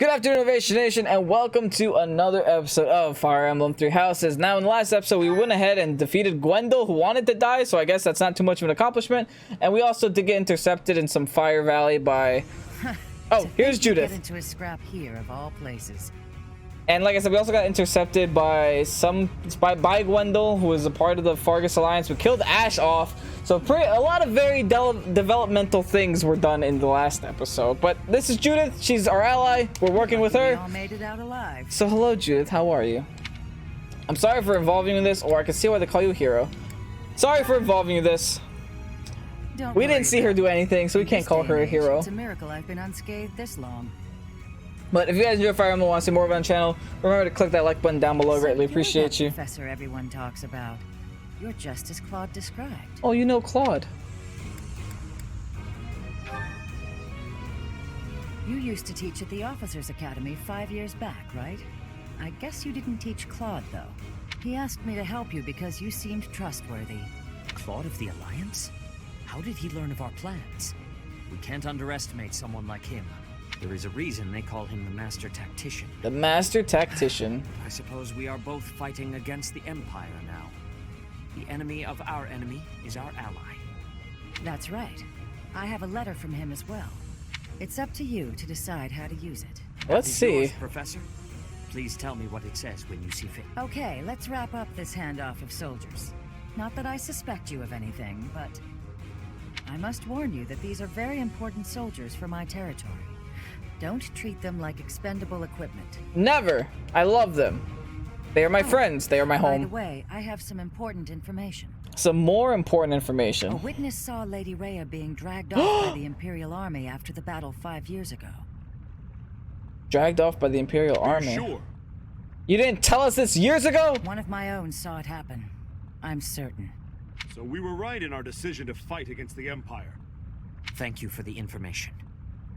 Good afternoon, Ovation Nation, and welcome to another episode of Fire Emblem Three Houses. Now, in the last episode, we went ahead and defeated Gwendol, who wanted to die, so I guess that's not too much of an accomplishment. And we also did get intercepted in some Fire Valley by... Oh, here's Judith. Get into a scrap here, of all places. And like I said, we also got intercepted by by Gwendol, who was a part of the Fargus Alliance. We killed Ash off. So a lot of very developmental things were done in the last episode. But this is Judith. She's our ally. We're working with her. We all made it out alive. So hello, Judith. How are you? I'm sorry for involving you in this, or I can see why they call you hero. Sorry for involving you in this. We didn't see her do anything, so we can't call her a hero. It's a miracle I've been unscathed this long. But if you guys enjoy Fire Emblem and want to see more of it on the channel, remember to click that like button down below. Greatly appreciate you. Professor everyone talks about. You're just as Claude described. Oh, you know Claude. You used to teach at the Officers Academy 5 years back, right? I guess you didn't teach Claude, though. He asked me to help you because you seemed trustworthy. Claude of the Alliance? How did he learn of our plans? We can't underestimate someone like him. There is a reason they call him the Master Tactician. The Master Tactician. I suppose we are both fighting against the Empire now. The enemy of our enemy is our ally. That's right. I have a letter from him as well. It's up to you to decide how to use it. Let's see. Yours, Professor? Please tell me what it says when you see fit. Okay, let's wrap up this handoff of soldiers. Not that I suspect you of anything, but I must warn you that these are very important soldiers for my territory. Don't treat them like expendable equipment. Never. I love them. They are my friends. They are my home. By the way, I have some important information. Some more important information. A witness saw Lady Rhea being dragged off by the Imperial Army after the battle 5 years ago. Dragged off by the Imperial Army. Sure. You didn't tell us this years ago? One of my own saw it happen. I'm certain. So we were right in our decision to fight against the Empire. Thank you for the information.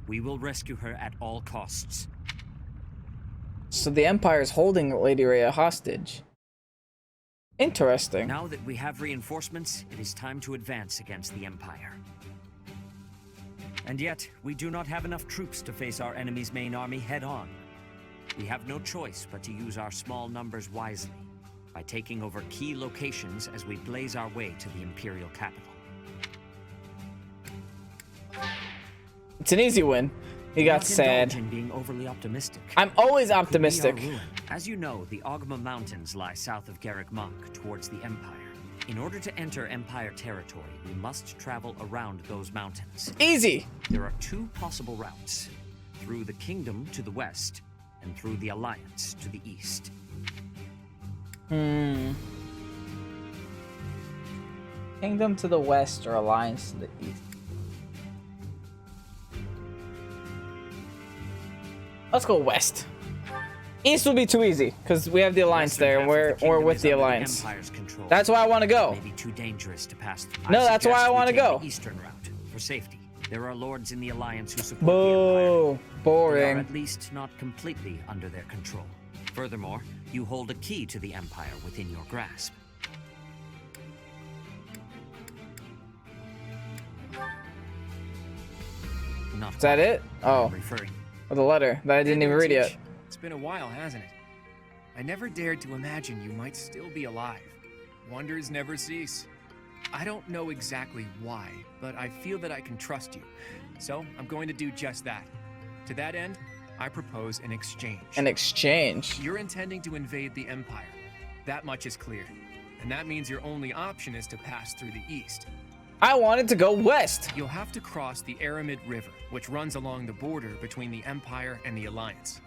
We will rescue her at all costs. So the Empire is holding Lady Rhea hostage. Interesting. Now that we have reinforcements, it is time to advance against the Empire. And yet, we do not have enough troops to face our enemy's main army head-on. We have no choice but to use our small numbers wisely, by taking over key locations as we blaze our way to the Imperial capital. It's an easy win. He got sad. In being overly optimistic. I'm always optimistic. As you know, the Ogma Mountains lie south of Garrick Mach towards the Empire. In order to enter Empire territory, we must travel around those mountains. Easy. There are two possible routes: through the Kingdom to the west, and through the Alliance to the east. Kingdom to the west or Alliance to the east? Let's go west. East will be too easy because we have the Alliance there, and we're with the Alliance. That's why I want to go. May be too dangerous to pass through. No, that's why I want to go. The eastern route for safety. There are lords in the Alliance who support Boo. the Empire. Boring. They are at least not completely under their control. Furthermore, you hold a key to the Empire within your grasp. Is that it? Oh. The letter that I didn't even read yet. It's been a while, hasn't it? I never dared to imagine you might still be alive. Wonders never cease. I don't know exactly why, but I feel that I can trust you. So I'm going to do just that. To that end, I propose an exchange. An exchange? You're intending to invade the Empire. That much is clear. And that means your only option is to pass through the east. I wanted to go west. You'll have to cross the Aramid River, which runs along the border between the Empire and the Alliance.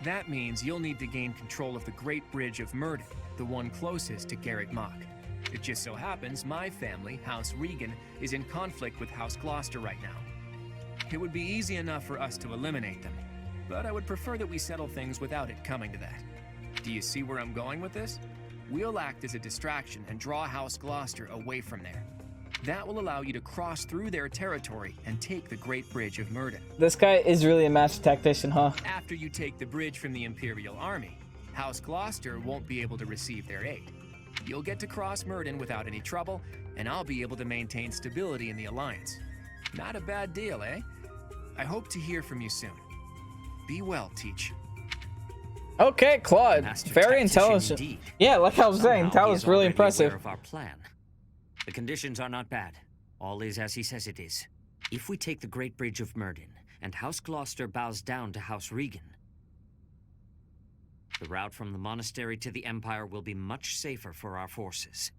That means you'll need to gain control of the Great Bridge of Murden, the one closest to Garrick Mach. It just so happens my family, House Regan, is in conflict with House Gloucester right now. It would be easy enough for us to eliminate them, but I would prefer that we settle things without it coming to that. Do you see where I'm going with this? We'll act as a distraction and draw House Gloucester away from there. That will allow you to cross through their territory and take the Great Bridge of Murden. This guy is really a master tactician, huh? After you take the bridge from the Imperial Army, House Gloucester won't be able to receive their aid. You'll get to cross Murden without any trouble, and I'll be able to maintain stability in the Alliance. Not a bad deal, eh? I hope to hear from you soon. Be well, Teach. Okay, Claude. Master Very tactician intelligent. indeed. Yeah, like I was saying, Somehow that he was is really already impressive. aware of our plan. The conditions are not bad. All is as he says it is. If we take the Great Bridge of Myrddin, and House Gloucester bows down to House Regan, the route from the monastery to the Empire will be much safer for our forces.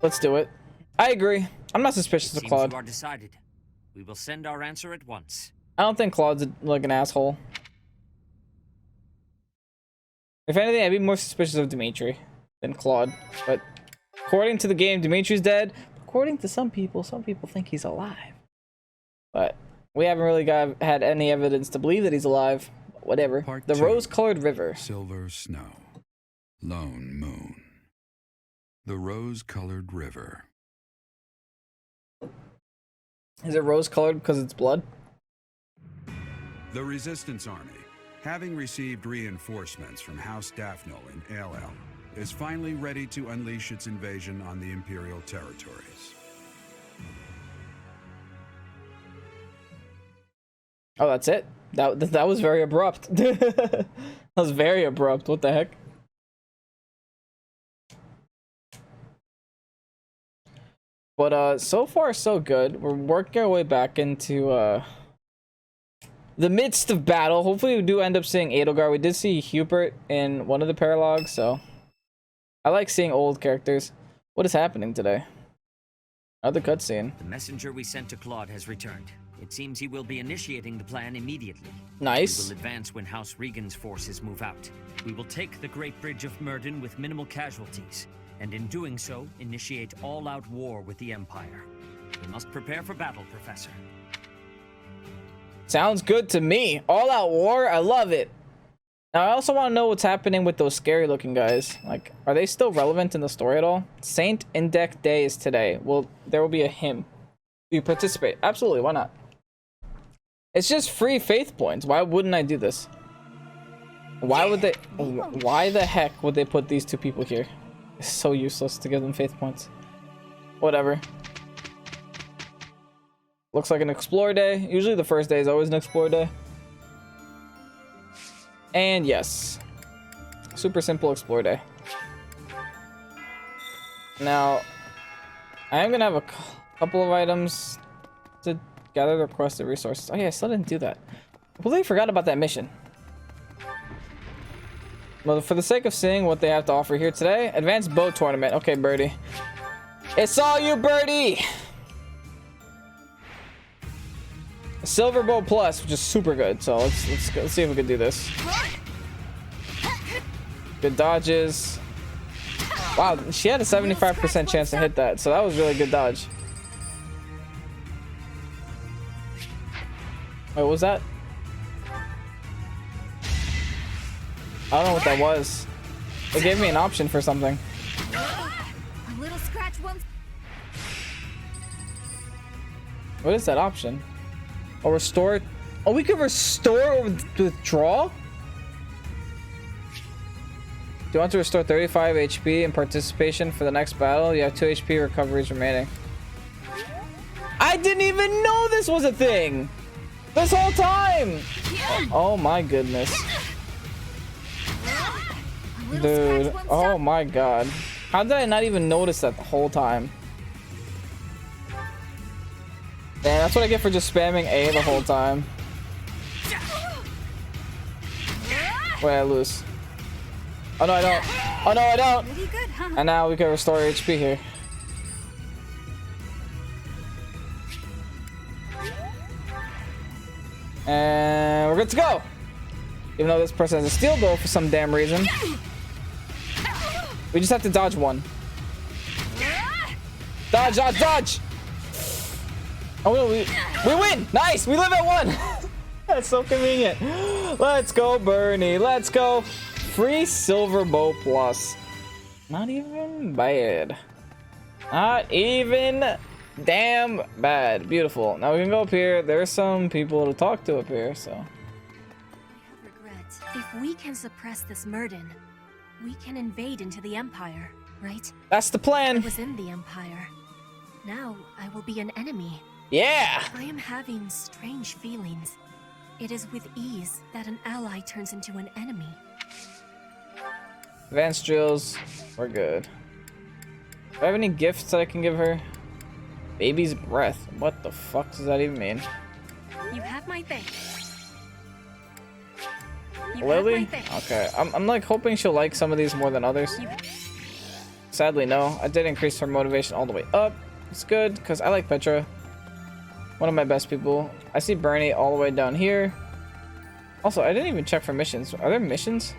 Let's do it. I agree. I'm not suspicious of Seems Claude. you are decided. We will send our answer at once. I don't think Claude's like an asshole. If anything, I'd be more suspicious of Dimitri than Claude. But according to the game, Dimitri's dead. According to some people think he's alive. But we haven't really had any evidence to believe that he's alive. Whatever. Part The 2. rose-colored river. Silver snow. Lone moon. The rose-colored river. Is it rose-colored because it's blood? The Resistance Army, having received reinforcements from House Daphnel in Aelel, is finally ready to unleash its invasion on the Imperial territories. Oh, that's it? That was very abrupt. That was very abrupt. What the heck? But so far so good. We're working our way back into the midst of battle. Hopefully we do end up seeing Edelgard. We did see Hubert in one of the paralogs, so I like seeing old characters. What is happening today? Another cutscene. The messenger we sent to Claude has returned. It seems he will be initiating the plan immediately. Nice. We will advance when House Regan's forces move out. We will take the Great Bridge of Myrddin with minimal casualties, and in doing so, initiate all-out war with the Empire. We must prepare for battle, Professor. Sounds good to me. All out war, I love it. Now I also want to know what's happening with those scary looking guys. Like, are they still relevant in the story at all? Saint Indec Day is today. Well, there will be a hymn. Do you participate? Absolutely, why not? It's just free faith points. Why wouldn't I do this? Why would they? Why the heck would they put these two people here? It's so useless to give them faith points. Whatever. Looks like an explore day. Usually the first day is always an explore day. And yes, super simple explore day. Now, I am gonna have a couple of items to gather the requested resources. Oh yeah, I still didn't do that. I completely forgot about that mission. Well, for the sake of seeing what they have to offer here today, advanced bow tournament. Okay, Birdie. It's all you, Birdie! Silver bow plus, which is super good. So let's see if we can do this. Good dodges. Wow, she had a 75% chance to hit that, so that was really good dodge. Wait, what was that? I don't know what that was. It gave me an option for something. A little scratch once. What is that option? Oh, restore. Oh, we could restore or withdraw? Do you want to restore 35 HP in participation for the next battle? You have 2 HP recoveries remaining. I didn't even know this was a thing! This whole time! Oh my goodness. Dude, oh my god. How did I not even notice that the whole time? Damn, that's what I get for just spamming A the whole time. Wait, I lose. Oh no, I don't. Oh no, I don't. Pretty good, huh? And now we can restore HP here. And we're good to go. Even though this person has a steel bow for some damn reason. We just have to dodge one. Dodge, dodge, dodge! Oh no, we win! Nice! We live at 1! That's so convenient. Let's go, Bernie. Let's go. Free silver bow plus. Not even bad. Not even damn bad. Beautiful. Now we can go up here. There's some people to talk to up here, so. I have regret. If we can suppress this Myrddin, we can invade into the Empire, right? That's the I plan. was in the Empire. Now I will be an enemy. Yeah! I am having strange feelings. it is with ease that an ally turns into an enemy. Advanced drills, we're good. Do I have any gifts that I can give her? Baby's breath. What the fuck does that even mean? You have my thanks. Lily? Okay, I'm like hoping she'll like some of these more than others. Sadly, no. I did increase her motivation all the way up. It's good, because I like Petra. One of my best people. I see Bernie all the way down here. Also, I didn't even check for missions. Are there missions?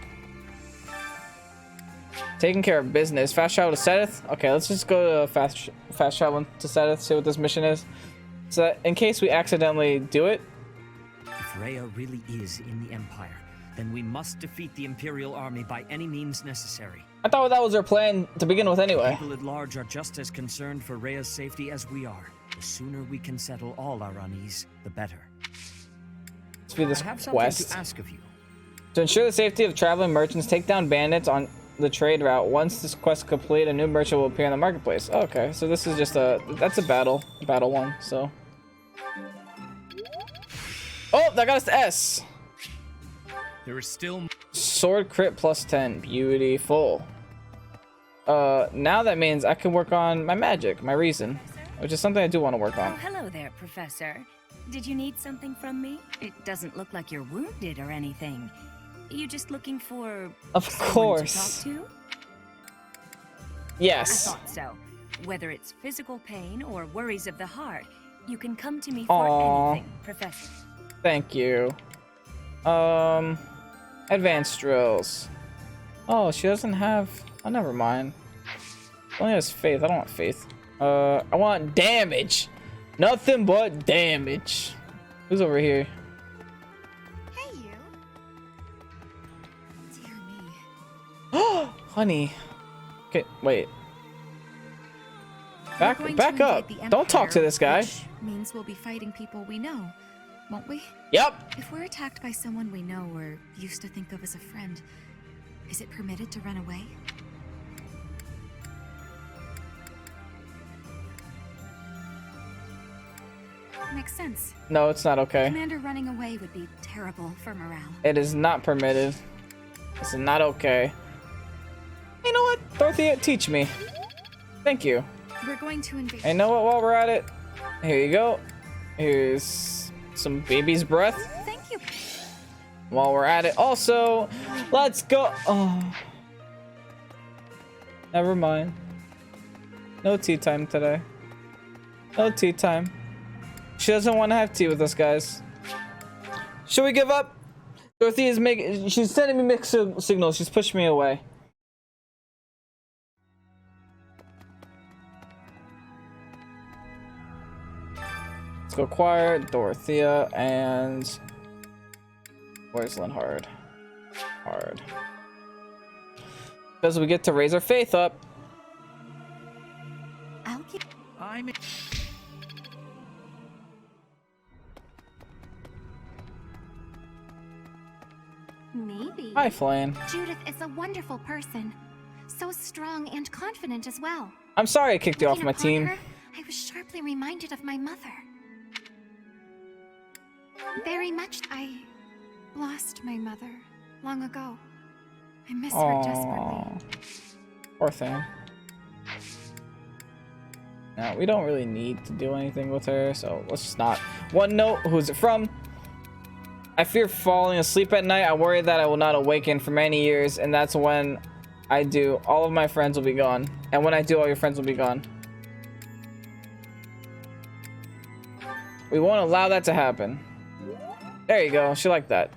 Taking care of business. Fast travel to Seteth. Okay, let's just go to fast travel to Seteth, see what this mission is. So that in case we accidentally do it. If Rhea really is in the Empire, then we must defeat the Imperial army by any means necessary. I thought that was our plan to begin with anyway. People at large are just as concerned for Rhea's safety as we are. The sooner we can settle all our unease, the better. Let's do this I have something quest. to ask of you. To ensure the safety of traveling merchants, take down bandits on the trade route. Once this quest is complete, a new merchant will appear in the marketplace. Okay, so this is just that's a battle one, so. Oh, that got us to S. There is still Sword crit plus 10. Beautiful. Now that means I can work on my magic, my reason, which is something I do want to work Oh, on. hello there, Professor. Did you need something from me? It doesn't look like you're wounded or anything. You just looking for Of someone course. to talk to? I Yes. thought so. Whether it's physical pain or worries of the heart, you can come to me Aw. for anything, Professor. Thank you. Advanced drills. Oh, she doesn't have. Oh, never mind. She only has faith. I don't want faith. I want damage. Nothing but damage. Who's over here? Hey, you. Dear me. Oh, honey. Okay, wait. We're going Back to up. invade the Don't talk to Empire, this guy. which means we'll be fighting people we know, won't we? Yep. If we're attacked by someone we know or used to think of as a friend, is it permitted to run away? Makes sense. No, it's not okay. Commander running away would be terrible for morale. It is not permitted. This is not okay. You know what? Dorothea, teach me. Thank you. We're going to invade. And you know what? While we're at it, here you go. Here's some baby's breath. Thank you. While we're at it, also, let's go. Oh, never mind. No tea time today. No tea time. She doesn't want to have tea with us, guys. Should we give up? Dorothea's making. She's sending me mixed signals. She's pushing me away. Let's go choir, Dorothea, and where's Linhard? Hard. Because we get to raise our faith up. I'll keep. I'm Maybe. Hi, Flame. Judith is a wonderful person. So strong and confident as well. I'm sorry I kicked you off Looking my upon team. her, I was sharply reminded of my mother. Very much. I lost my mother long ago. I miss her desperately. Aww. Poor thing. Now, we don't really need to do anything with her, so let's just not. One note, who's it from? I fear falling asleep at night. I worry that I will not awaken for many years, and that's when I do. All of my friends will be gone. And when I do, all your friends will be gone. We won't allow that to happen. There you go. She liked that.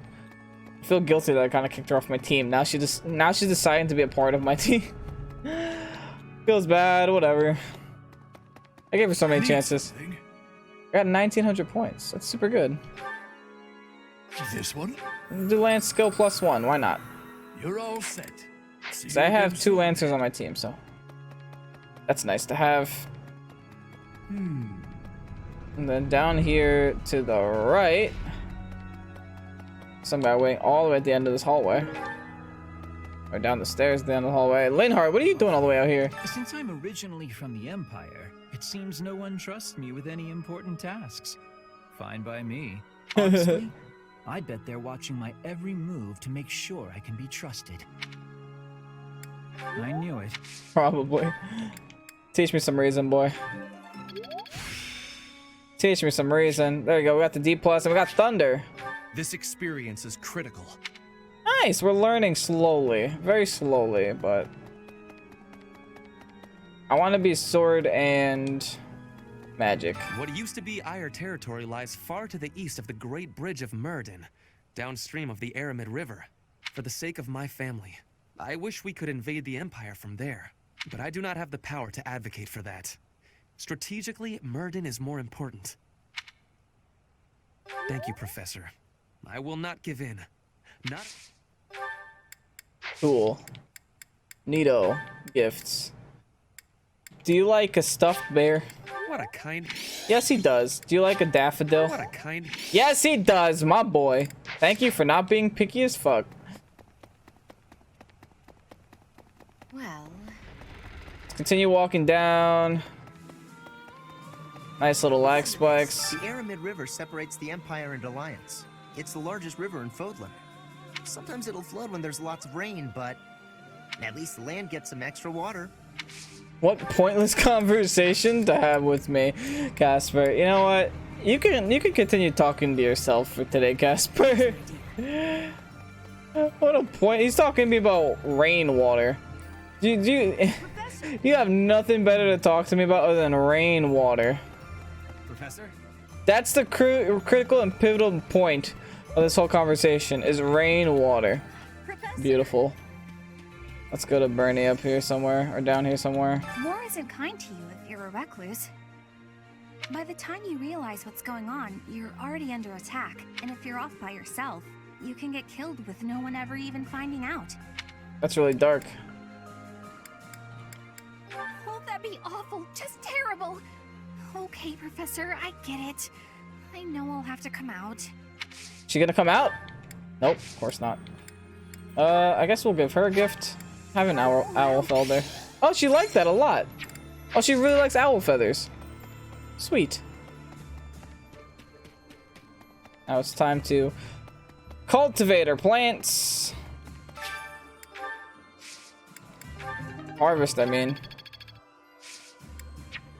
I feel guilty that I kind of kicked her off my team. Now she's deciding to be a part of my team. Feels bad. Whatever. I gave her so many chances. I got 1,900 points. That's super good. This one? Do Lance skill +1. Why not? You're all set. See So I you have again 2 soon. Lancers on my team, so that's nice to have. And then down here to the right, some guy waiting all the way at the end of this hallway. Or down the stairs at the end of the hallway. Linhart, what are you doing all the way out here? Since I'm originally from the Empire, it seems no one trusts me with any important tasks. Fine by me. Honestly, I bet they're watching my every move to make sure I can be trusted. I knew it. Probably. Teach me some reason, boy. Teach me some reason. There you go. We got the D plus and we got Thunder. This experience is critical. Nice. We're learning slowly, very slowly, but I want to be sword and magic. What used to be Ire territory lies far to the east of the Great Bridge of Myrden, downstream of the Aramid River. For the sake of my family, I wish we could invade the Empire from there, but I do not have the power to advocate for that. Strategically, Myrden is more important. Thank you, Professor. I will not give in. Not... Cool. Neato. Gifts. Do you like a stuffed bear? What a kind... Yes, he does. Do you like a daffodil? What a kind... Yes, he does, my boy. Thank you for not being picky as fuck. Well... Let's continue walking down. Nice little lag spikes. The Aramid River separates the Empire and Alliance. It's the largest river in Fodlan. Sometimes it'll flood when there's lots of rain, but at least the land gets some extra water. What pointless conversation to have with me, Casper. You know what? You can continue talking to yourself for today, Casper. What a point. He's talking to me about rainwater. You have nothing better to talk to me about other than rainwater. Professor? That's the critical and pivotal point of this whole conversation is rainwater. Professor. Beautiful. Let's go to Bernie up here somewhere, or down here somewhere. War isn't kind to you if you're a recluse. By the time you realize what's going on, you're already under attack. And if you're off by yourself, you can get killed with no one ever even finding out. That's really dark. Oh, that'd be awful. Just terrible. Okay, Professor, I get it. I know I'll have to come out. She gonna come out? Nope, of course not. I guess we'll give her a gift. Have an owl feather. Oh, she liked that a lot. Oh, she really likes owl feathers. Sweet. Now it's time to cultivate our plants. Harvest, I mean.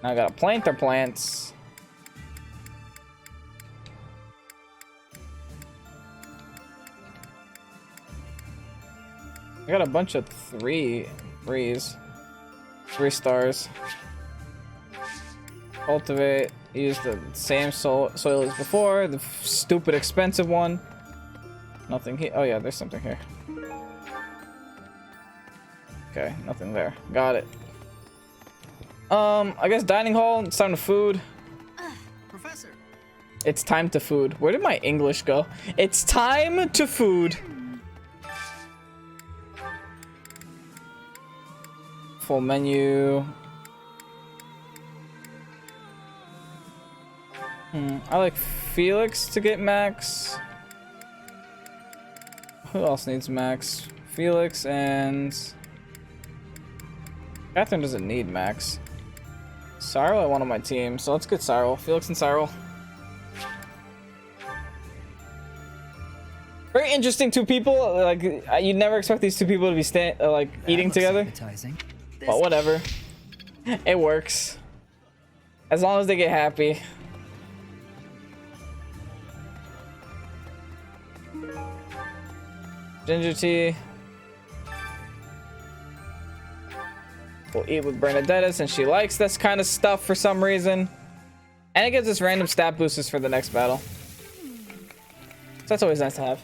Now I gotta plant our plants. I got a bunch of three stars. Cultivate. Use the same soil as before. The stupid expensive one. Nothing here. Oh yeah, there's something here. Okay, nothing there. Got it. I guess dining hall. It's time to food. Professor. It's time to food. Where did my English go? It's time to food. Full menu. I like Felix to get max. Who else needs max? Felix and Catherine doesn't need max. Cyril I want on my team, so let's get Cyril. Felix and Cyril. Very interesting two people. Like you'd never expect these two people to be eating together. Appetizing. But whatever. It works. As long as they get happy. Ginger tea. We'll eat with Bernadetta since she likes this kind of stuff for some reason. And it gives us random stat boosters for the next battle. So that's always nice to have.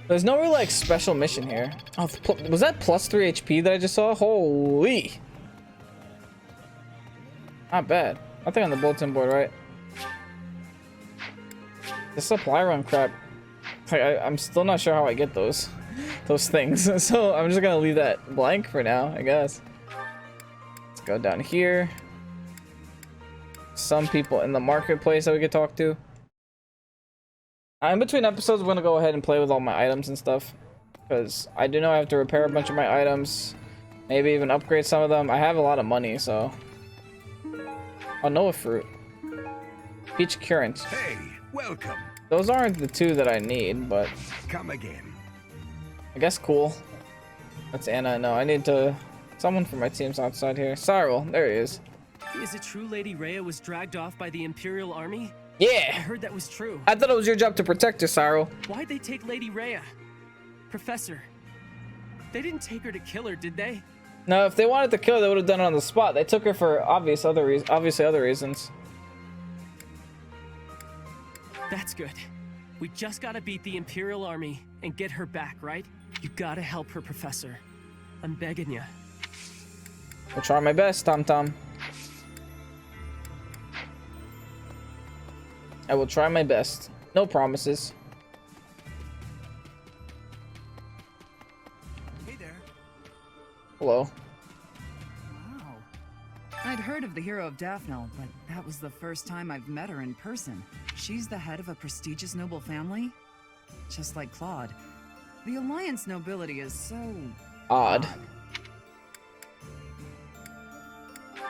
There's no real like special mission here. Oh, was that plus 3 HP that I just saw? Holy! Not bad. Nothing on the bulletin board, right? The supply run crap. I'm still not sure how I get those things. So I'm just gonna leave that blank for now, I guess. Let's go down here. Some people in the marketplace that we could talk to. In between episodes, we're gonna go ahead and play with all my items and stuff, because I do know I have to repair a bunch of my items, maybe even upgrade some of them. I have a lot of money, so. Oh, Noah fruit. Peach Current. Hey, welcome. Those aren't the two that I need, but Come again. I guess cool. That's Anna. No, I need to... Someone from my team's outside here. Cyril, there he is. Is it true Lady Rhea was dragged off by the Imperial Army? Yeah! I heard that was true. I thought it was your job to protect her, Cyril. Why'd they take Lady Rhea? Professor, they didn't take her to kill her, did they? No, if they wanted to kill her, they would have done it on the spot. They took her for obviously other reasons. That's good. We just gotta beat the Imperial Army and get her back, right? You gotta help her, Professor. I'm begging you. I'll try my best, Tom Tom. I will try my best. No promises. Hey there. Hello. Wow. I'd heard of the hero of Daphne, but that was the first time I've met her in person. She's the head of a prestigious noble family? Just like Claude. The Alliance nobility is so... Odd.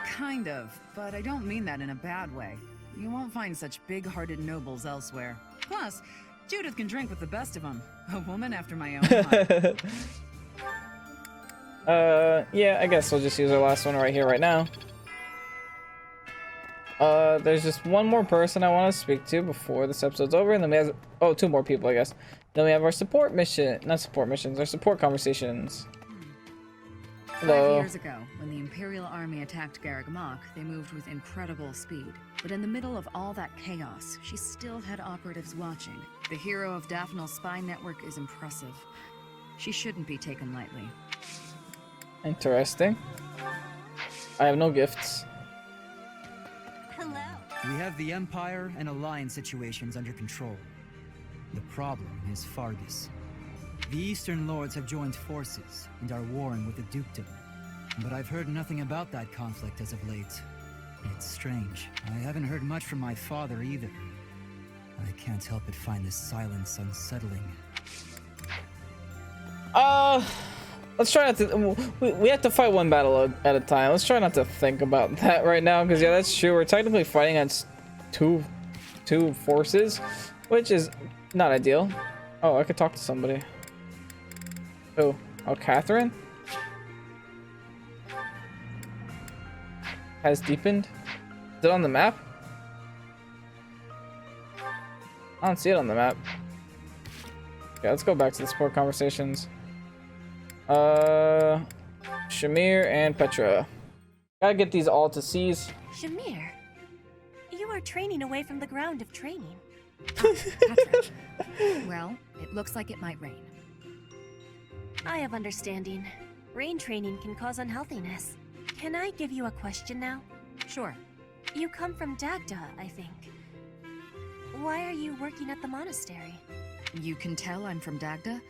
Kind of, but I don't mean that in a bad way. You won't find such big-hearted nobles elsewhere. Plus, Judith can drink with the best of them. A woman after my own heart. Yeah, I guess we'll just use our last one right here, right now. There's just one more person I want to speak to before this episode's over, and then we have... Oh, two more people, I guess. Then we have our support mission. Not support missions, our support conversations. Hello. 5 years ago, when the Imperial Army attacked Garreg Mach, they moved with incredible speed. But in the middle of all that chaos, she still had operatives watching. The hero of Daphne's spy network is impressive. She shouldn't be taken lightly. Interesting. I have no gifts. Hello. We have the Empire and Alliance situations under control. The problem is Fargus. The Eastern Lords have joined forces and are warring with the Dukedom. But I've heard nothing about that conflict as of late. It's strange. I haven't heard much from my father either. I can't help but find this silence unsettling. Let's try not to... We have to fight one battle at a time. Let's try not to think about that right now, because yeah, that's true. We're technically fighting against two forces, which is not ideal. Oh, I could talk to somebody. Oh, Catherine? Has deepened? Is it on the map? I don't see it on the map. Yeah, let's go back to the sport conversations. Shamir and Petra. Gotta get these all to C's. Shamir, you are training away from the ground of training. Petra. Well, it looks like it might rain. I have understanding. Rain training can cause unhealthiness. Can I give you a question now? Sure. You come from Dagda, I think. Why are you working at the monastery? You can tell I'm from Dagda?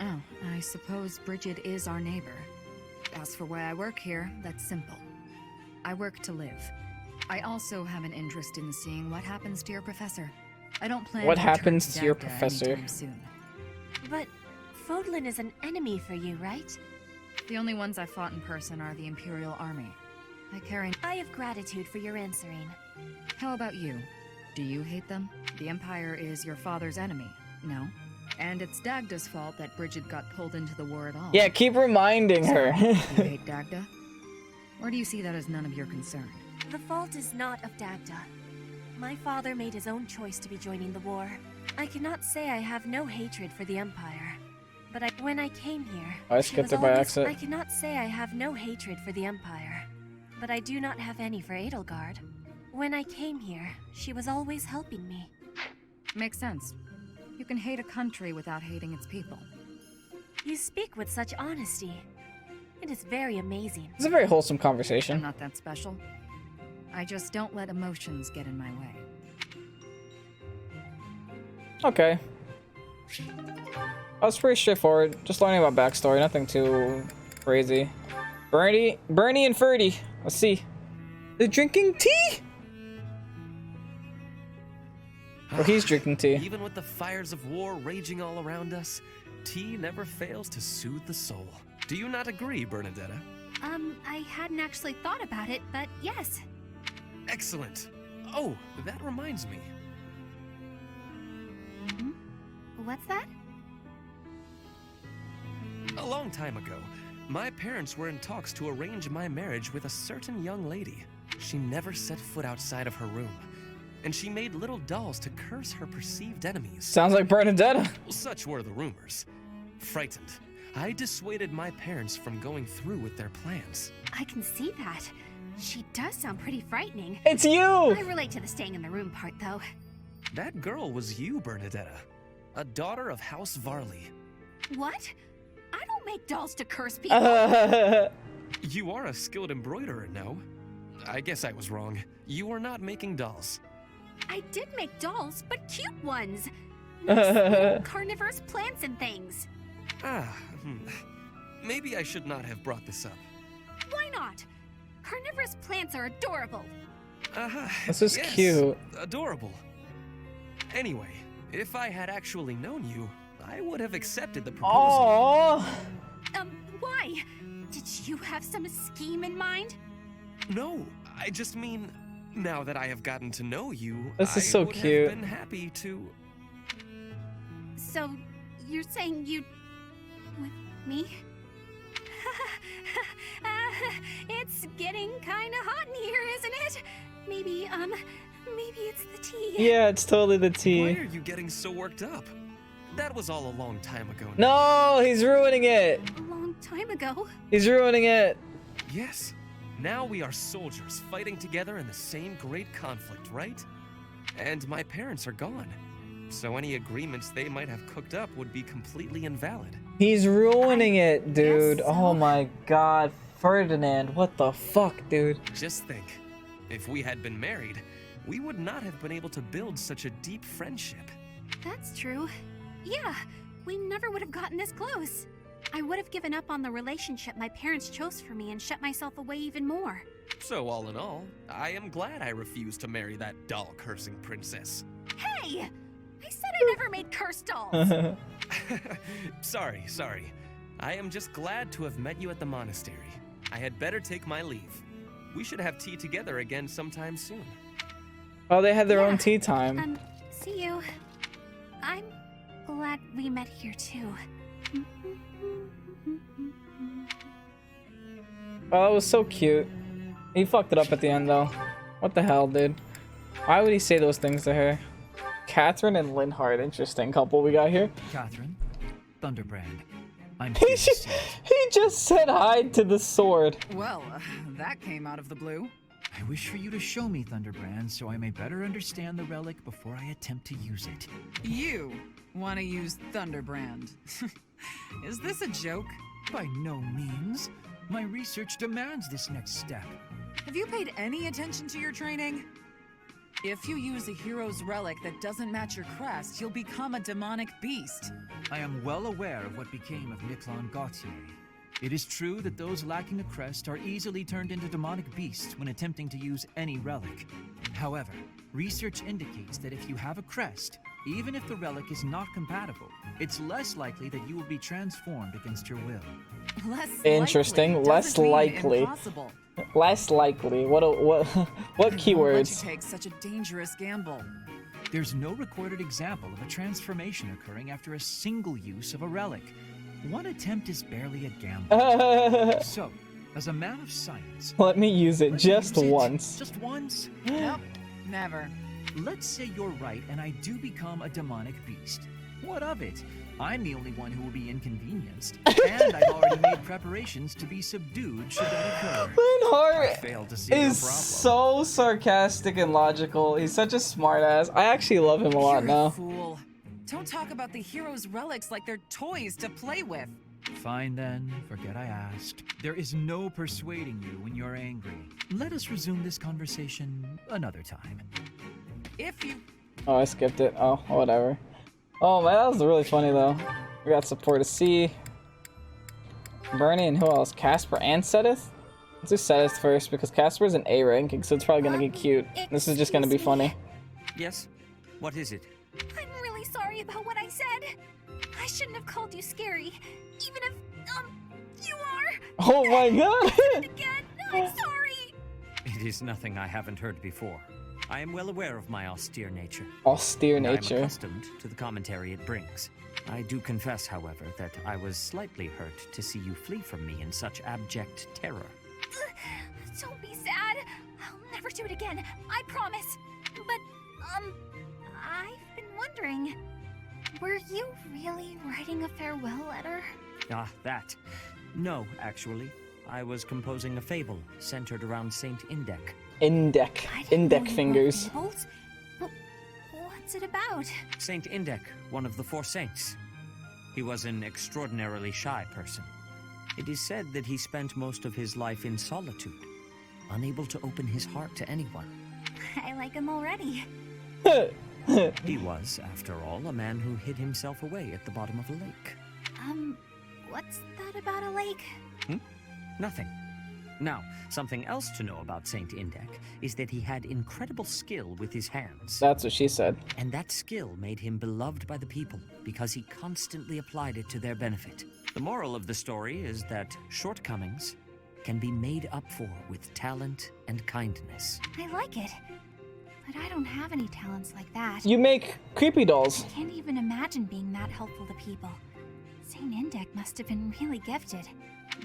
Oh, I suppose Bridget is our neighbor. As for why I work here, that's simple. I work to live. I also have an interest in seeing what happens to your professor. I don't plan what to happens return to your Dagda professor? anytime soon. But Fodlan is an enemy for you, right? The only ones I fought in person are the Imperial Army. I have gratitude for your answering. How about you? Do you hate them? The Empire is your father's enemy, no? And it's Dagda's fault that Bridget got pulled into the war at all. Yeah, keep reminding her. You hate Dagda? Or do you see that as none of your concern? The fault is not of Dagda. My father made his own choice to be joining the war. I cannot say I have no hatred for the Empire. But when I came here, I skipped it by accident. I cannot say I have no hatred for the Empire. But I do not have any for Edelgard. When I came here, she was always helping me. Makes sense. You can hate a country without hating its people. You speak with such honesty. It is very amazing. It's a very wholesome conversation. I'm not that special. I just don't let emotions get in my way. Okay. That was pretty straightforward. Just learning about backstory, nothing too crazy. Bernie and Ferdy. Let's see. They're drinking tea? Or he's drinking tea. Even with the fires of war raging all around us, tea never fails to soothe the soul. Do you not agree, Bernadetta? I hadn't actually thought about it, but yes. Excellent. Oh, that reminds me. What's that? A long time ago, my parents were in talks to arrange my marriage with a certain young lady. She never set foot outside of her room, and she made little dolls to curse her perceived enemies. Sounds like Bernadetta. Such were the rumors. Frightened, I dissuaded my parents from going through with their plans. I can see that. She does sound pretty frightening. It's you! I relate to the staying in the room part, though. That girl was you, Bernadetta, a daughter of House Varley. What? I don't make dolls to curse people. You are a skilled embroiderer, no? I guess I was wrong. You were not making dolls. I did make dolls, but cute ones. Nice carnivorous plants and things. Maybe I should not have brought this up. Why not? Carnivorous plants are adorable. This is yes, cute. Adorable. Anyway, if I had actually known you, I would have accepted the proposal. Aww. Why? Did you have some scheme in mind? No, I just mean, now that I have gotten to know you, This is so would cute. have been happy to... So, you're saying you'd... with me? It's getting kinda hot in here, isn't it? Maybe it's the tea. Yeah, it's totally the tea. Why are you getting so worked up? That was all a long time ago. No, he's ruining it. A long time ago. He's ruining it. Yes. Now we are soldiers fighting together in the same great conflict, right? And my parents are gone. So any agreements they might have cooked up would be completely invalid. He's ruining it, dude. so. Oh my god. Ferdinand, what the fuck, dude? Just think, if we had been married, we would not have been able to build such a deep friendship. That's true. Yeah, we never would have gotten this close. I would have given up on the relationship my parents chose for me and shut myself away even more. So all in all, I am glad I refused to marry that doll-cursing princess. Hey! I said I never made cursed dolls! Sorry. I am just glad to have met you at the monastery. I had better take my leave. We should have tea together again sometime soon. Oh, they had their own tea time. See you. I'm glad we met here too. Oh, that was so cute. He fucked it up at the end, though. What the hell, dude? Why would he say those things to her? Catherine and Linhart, interesting couple we got here. Catherine, Thunderbrand. I'm He just said hi to the sword. Well, that came out of the blue. I wish for you to show me Thunderbrand so I may better understand the relic before I attempt to use it. You want to use Thunderbrand? Is this a joke? By no means. My research demands this next step. Have you paid any attention to your training? If you use a hero's relic that doesn't match your crest, you'll become a demonic beast. I am well aware of what became of Miquelon Gautier. It is true that those lacking a crest are easily turned into demonic beasts when attempting to use any relic. However, research indicates that if you have a crest, even if the relic is not compatible, it's less likely that you will be transformed against your will. Interesting. Less likely. Less likely. What Let you keywords? take such a dangerous gamble. There's no recorded example of a transformation occurring after a single use of a relic. One attempt is barely a gamble. So, as a man of science... Let me use it just once. Just once? Nope, never. Let's say you're right and I do become a demonic beast. What of it? I'm the only one who will be inconvenienced. And I've already made preparations to be subdued should that occur. Linhart is so sarcastic and logical. He's such a smartass. I actually love him a lot You're a now. fool. Don't talk about the hero's relics like they're toys to play with. Fine then, forget I asked. There is no persuading you when you're angry. Let us resume this conversation another time. If you... Oh, I skipped it. Oh, whatever. Oh man, that was really funny though. We got support of C, Bernie, and who else? Casper and Sedith? Let's do Sedith first because Casper's an A ranking, so it's probably gonna get cute. This is just gonna be funny. Yes? What is it? I'm really sorry about what I said. I shouldn't have called you scary, even if, you are. Oh my god! Again, I'm sorry. It is nothing I haven't heard before. I am well aware of my austere nature. Austere and nature. I'm accustomed to the commentary it brings. I do confess, however, that I was slightly hurt to see you flee from me in such abject terror. Don't be sad. I'll never do it again. I promise. But, I've been wondering, were you really writing a farewell letter? Ah, that. No, actually. I was composing a fable centered around Saint Indec. Indec fingers. Fables? But what's it about? Saint Indec, one of the four saints. He was an extraordinarily shy person. It is said that he spent most of his life in solitude, unable to open his heart to anyone. I like him already. He was, after all, a man who hid himself away at the bottom of a lake. What's that about a lake? Nothing. Now, something else to know about Saint Indec is that he had incredible skill with his hands. That's what she said. And that skill made him beloved by the people because he constantly applied it to their benefit. The moral of the story is that shortcomings can be made up for with talent and kindness. I like it. But I don't have any talents like that. You make creepy dolls. I can't even imagine being that helpful to people. Saint Indec must have been really gifted.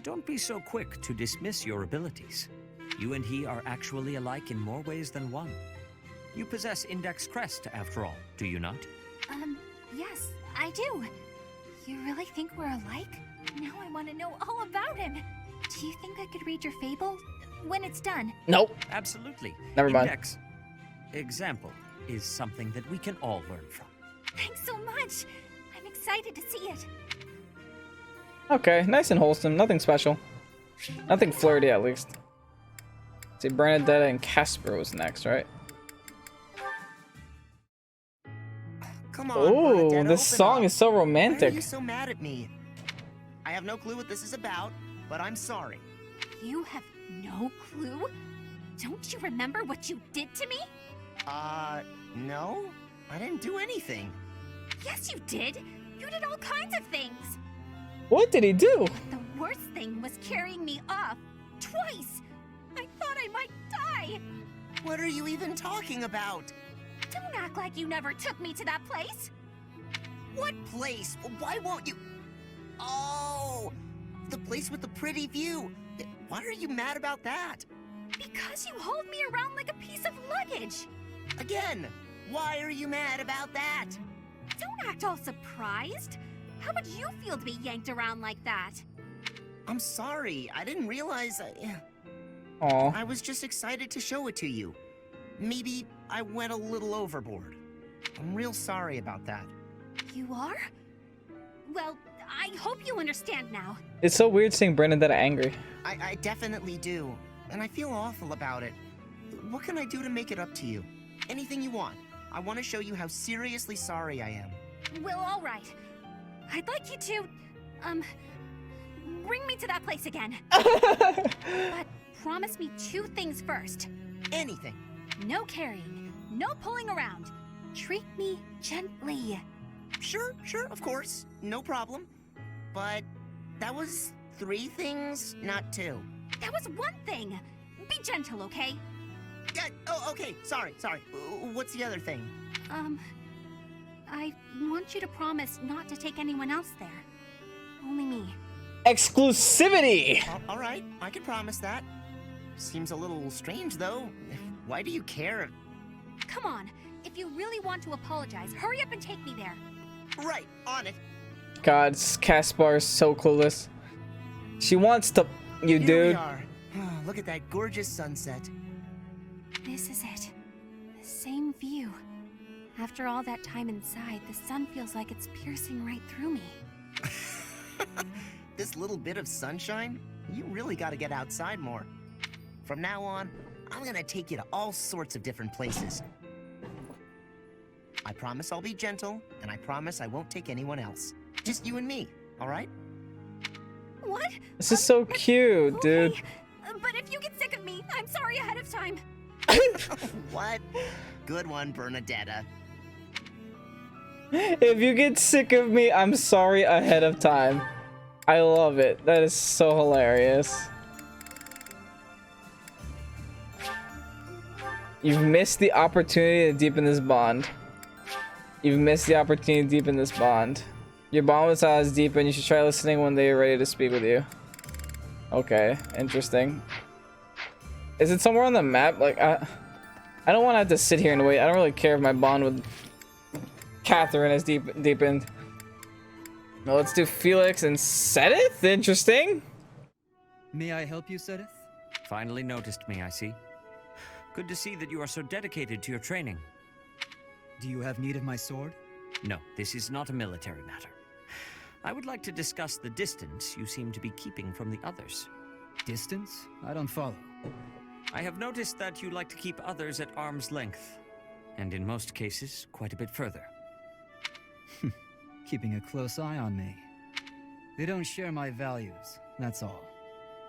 Don't be so quick to dismiss your abilities. You and he are actually alike in more ways than one. You possess Indec's crest, after all, do you not? Yes, I do. You really think we're alike? Now I want to know all about him. Do you think I could read your fable when it's done? Nope. Absolutely. Never mind. Indec's example is something that we can all learn from. Thanks so much. I'm excited to see it. Okay, nice and wholesome. Nothing special. Nothing flirty, at least. See, Bernadette and Casper was next, right? Come on, Oh, Bernadette, this open song up. is so Why are romantic. you so mad at me? I have no clue what this is about, but I'm sorry. You have no clue? Don't you remember what you did to me? No. I didn't do anything. Yes, you did. You did all kinds of things. What did he do? The worst thing was carrying me off. Twice. I thought I might die. What are you even talking about? Don't act like you never took me to that place. What place? Why won't you? Oh, the place with the pretty view. Why are you mad about that? Because you hauled me around like a piece of luggage. Again, why are you mad about that? Don't act all surprised. How would you feel to be yanked around like that? I'm sorry. I didn't realize. Aw. I was just excited to show it to you. Maybe I went a little overboard. I'm real sorry about that. You are? Well, I hope you understand now. It's so weird seeing Bernadette angry. I definitely do. And I feel awful about it. What can I do to make it up to you? Anything you want. I want to show you how seriously sorry I am. Well, all right. I'd like you to, bring me to that place again. But promise me 2 things first. Anything. No carrying, no pulling around. Treat me gently. Sure, of course. No problem. But that was 3 things, not 2. That was 1 thing. Be gentle, okay? Oh, okay. Sorry. What's the other thing? I want you to promise not to take anyone else there. Only me. Exclusivity! All right, I can promise that. Seems a little strange, though. Why do you care? Come on. If you really want to apologize, hurry up and take me there. Right, on it. God, Caspar is so clueless. She wants to... You Here dude. we are. Look at that gorgeous sunset. This is it. The same view. After all that time inside, the sun feels like it's piercing right through me. This little bit of sunshine? You really gotta get outside more. From now on, I'm gonna take you to all sorts of different places. I promise I'll be gentle, and I promise I won't take anyone else. Just you and me, alright? What? This is so cute, dude. Okay. But if you get sick of me, I'm sorry ahead of time. What? Good one, Bernadetta. If you get sick of me, I'm sorry ahead of time. I love it. That is so hilarious. You've missed the opportunity to deepen this bond. You've missed the opportunity to deepen this bond. Your bond was not as deep, and you should try listening when they are ready to speak with you. Okay, interesting. Is it somewhere on the map? Like, I don't want to have to sit here and wait. I don't really care if my bond with Catherine is deepened. Well, let's do Felix and Sedith. Interesting. May I help you, Sedith? Finally noticed me, I see. Good to see that you are so dedicated to your training. Do you have need of my sword? No, this is not a military matter. I would like to discuss the distance you seem to be keeping from the others. Distance? I don't follow. I have noticed that you like to keep others at arm's length, and in most cases, quite a bit further. Keeping a close eye on me. They don't share my values, that's all.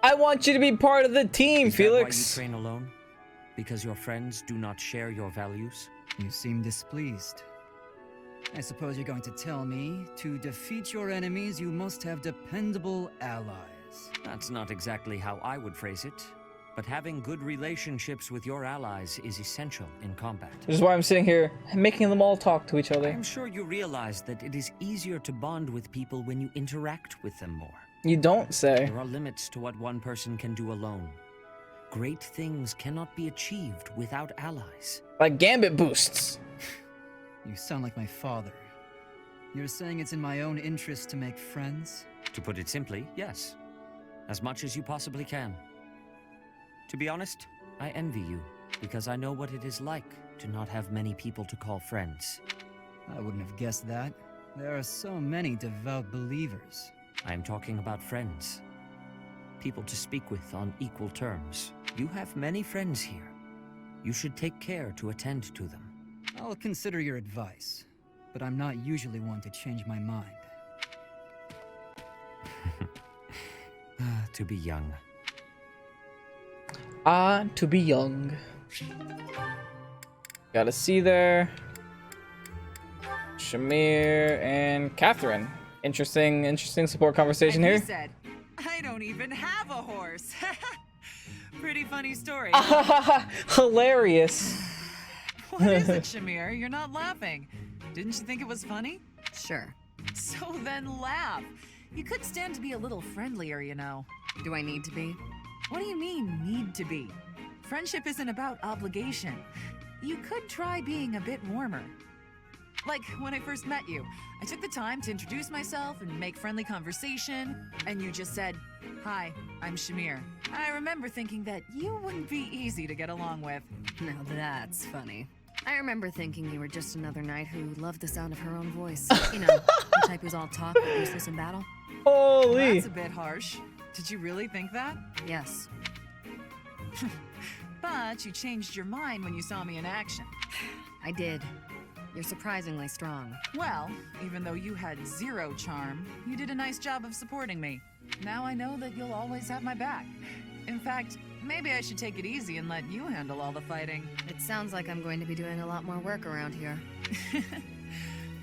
I want you to be part of the team, Felix. Is that why you train alone? Because your friends do not share your values? You seem displeased. I suppose you're going to tell me, to defeat your enemies, you must have dependable allies. That's not exactly how I would phrase it, but having good relationships with your allies is essential in combat. This is why I'm sitting here, making them all talk to each other. I'm sure you realize that it is easier to bond with people when you interact with them more. You don't say. There are limits to what one person can do alone. Great things cannot be achieved without allies. Like Gambit boosts. You sound like my father. You're saying it's in my own interest to make friends? To put it simply, yes. As much as you possibly can. To be honest, I envy you, because I know what it is like to not have many people to call friends. I wouldn't have guessed that. There are so many devout believers. I am talking about friends. People to speak with on equal terms. You have many friends here. You should take care to attend to them. I'll consider your advice, but I'm not usually one to change my mind. To be young. To be young. Got a C there. Shamir and Catherine. Interesting support conversation and here. He said, I don't even have a horse. Pretty funny story. Hilarious. What is it, Shamir? You're not laughing. Didn't you think it was funny? Sure. So then laugh. You could stand to be a little friendlier, you know. Do I need to be? What do you mean, need to be? Friendship isn't about obligation. You could try being a bit warmer. Like when I first met you, I took the time to introduce myself and make friendly conversation, and you just said, "Hi, I'm Shamir." I remember thinking that you wouldn't be easy to get along with. Now that's funny. I remember thinking you were just another knight who loved the sound of her own voice. You know, the type who's all talk but useless in battle. Holy! That's a bit harsh. Did you really think that? Yes. But you changed your mind when you saw me in action. I did. You're surprisingly strong. Well, even though you had zero charm, you did a nice job of supporting me. Now I know that you'll always have my back. In fact, maybe I should take it easy and let you handle all the fighting. It sounds like I'm going to be doing a lot more work around here.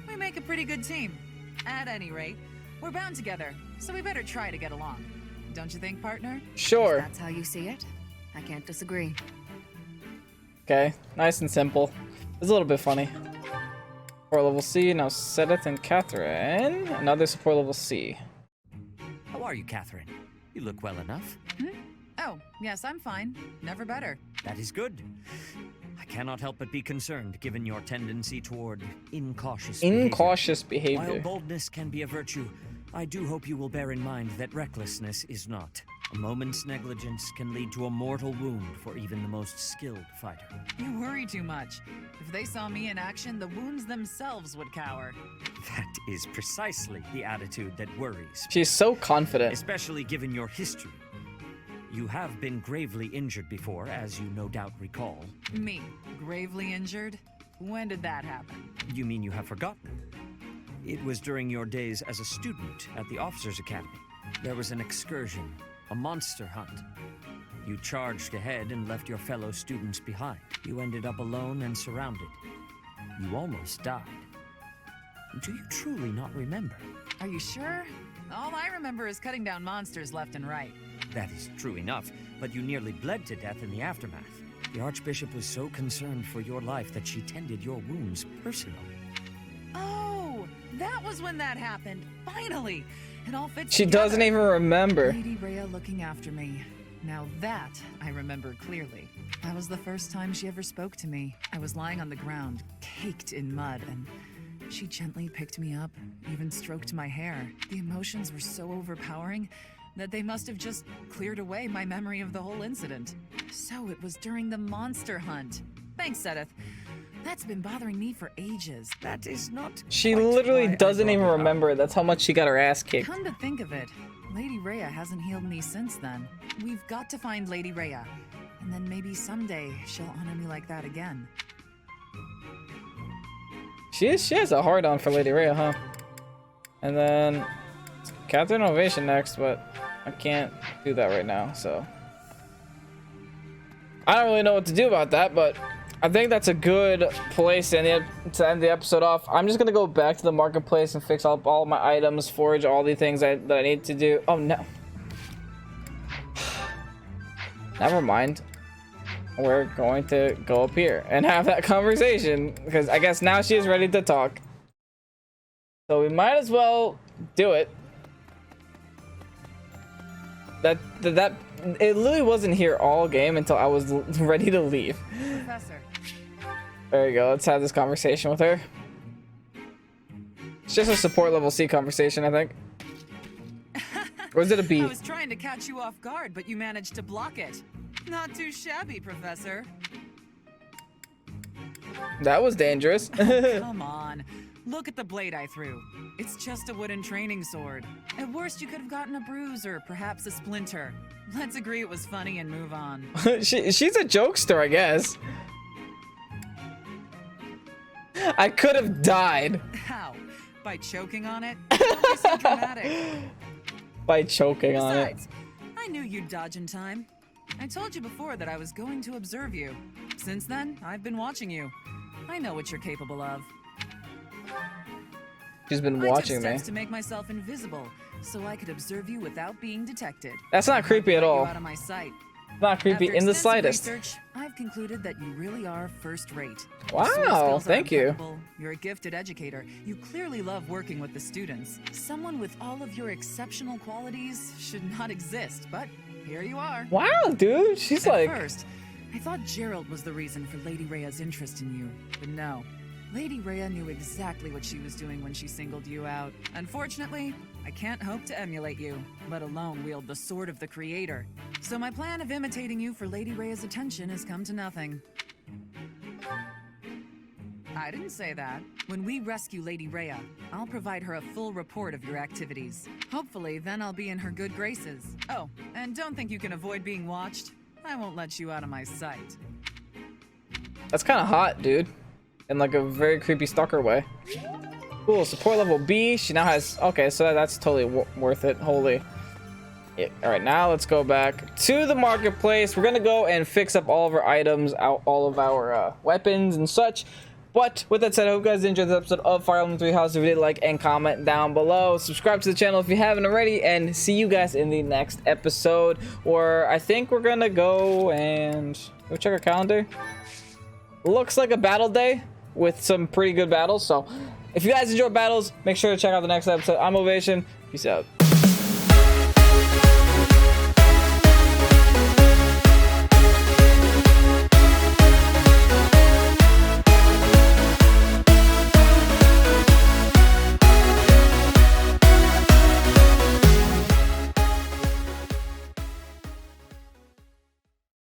We make a pretty good team. At any rate, we're bound together, so we better try to get along. Don't you think, partner? Sure. If that's how you see it, I can't disagree. Okay, nice and simple. It's a little bit funny. Support level C, now Sedith and Catherine. Another support level C. How are you, Catherine? You look well enough. Oh, yes, I'm fine. Never better. That is good. I cannot help but be concerned, given your tendency toward incautious behavior. While boldness can be a virtue, I do hope you will bear in mind that recklessness is not. A moment's negligence can lead to a mortal wound for even the most skilled fighter. You worry too much. If they saw me in action, the wounds themselves would cower. That is precisely the attitude that worries. She's so confident. Especially given your history. You have been gravely injured before, as you no doubt recall. Me? Gravely injured? When did that happen? You mean you have forgotten? It was during your days as a student at the Officers' Academy. There was an excursion, a monster hunt. You charged ahead and left your fellow students behind. You ended up alone and surrounded. You almost died. Do you truly not remember? Are you sure? All I remember is cutting down monsters left and right. That is true enough, but you nearly bled to death in the aftermath. The Archbishop was so concerned for your life that she tended your wounds personally. Oh, that was when that happened. Finally, it all fits She together. doesn't even remember. Lady Rhea looking after me. Now that I remember clearly. That was the first time she ever spoke to me. I was lying on the ground, caked in mud, and she gently picked me up, even stroked my hair. The emotions were so overpowering that they must have just cleared away my memory of the whole incident. So it was during the monster hunt. Thanks, Sedith. That's been bothering me for ages. That is not. She literally doesn't even remember. That's how much she got her ass kicked. Come to think of it, Lady Rhea hasn't healed me since then. We've got to find Lady Rhea, and then maybe someday she'll honor me like that again. She has a hard on for Lady Rhea, huh? And then Captain Ovation next, but I can't do that right now, so I don't really know what to do about that, but I think that's a good place to end the episode off. I'm just gonna go back to the marketplace and fix up all my items, forage all the things that I need to do. Oh no. Never mind. We're going to go up here and have that conversation because I guess now she is ready to talk. So we might as well do it. That it literally wasn't here all game until I was ready to leave. Professor. There you go. Let's have this conversation with her. It's just a support level C conversation, I think. Or is it a B? I was trying to catch you off guard, but you managed to block it. Not too shabby, Professor. That was dangerous. Come on. Look at the blade I threw. It's just a wooden training sword. At worst, you could have gotten a bruise or perhaps a splinter. Let's agree it was funny and move on. She's a jokester, I guess. I could have died. How? By choking on it? Don't be so dramatic. By choking on it. Besides, I knew you'd dodge in time. I told you before that I was going to observe you. Since then, I've been watching you. I know what you're capable of. She's been watching I took me. steps to make myself invisible, so I could observe you without being detected. That's not creepy at all. Out of my sight. Not creepy After in the extensive slightest. Research, I've concluded that you really are first rate. Wow, Your sword skills are thank you. impeccable. You're a gifted educator. You clearly love working with the students. Someone with all of your exceptional qualities should not exist, but here you are. Wow, dude, she's At like. first, I thought Gerald was the reason for Lady Rhea's interest in you, but no. Lady Rhea knew exactly what she was doing when she singled you out. Unfortunately, I can't hope to emulate you, let alone wield the sword of the Creator. So my plan of imitating you for Lady Rhea's attention has come to nothing. I didn't say that. When we rescue Lady Rhea, I'll provide her a full report of your activities. Hopefully, then I'll be in her good graces. Oh, and don't think you can avoid being watched. I won't let you out of my sight. That's kind of hot, dude. In like a very creepy stalker way. Cool, support level B. She now has. Okay, so that's totally worth it. Holy. Yeah. All right, now let's go back to the marketplace. We're gonna go and fix up all of our items, all of our weapons and such. But with that said, I hope you guys enjoyed this episode of Fire Emblem 3 Houses. If you did, like and comment down below. Subscribe to the channel if you haven't already, and see you guys in the next episode. Or I think we're gonna go and go check our calendar. Looks like a battle day with some pretty good battles. So if you guys enjoy battles, make sure to check out the next episode. I'm Ovation. Peace out.